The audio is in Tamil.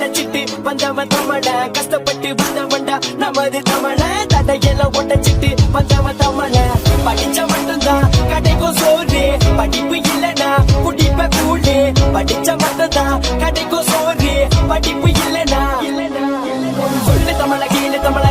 உடைச்சிட்டு வந்தவன் தமிழ கஷ்டப்பட்டு வந்தவன்டா நமது தமிழ தடையெல்லாம் உடைச்சிட்டு வந்தவன் தமிழ படிச்ச மட்டும்தான் கடைக்கும் சோறு படிப்பு இல்லனா குடிப்ப கூடு படிச்ச மட்டும்தான் கடைக்கும் சோறு படிப்பு இல்லனா சொல்லு தமிழ கீழே தமிழ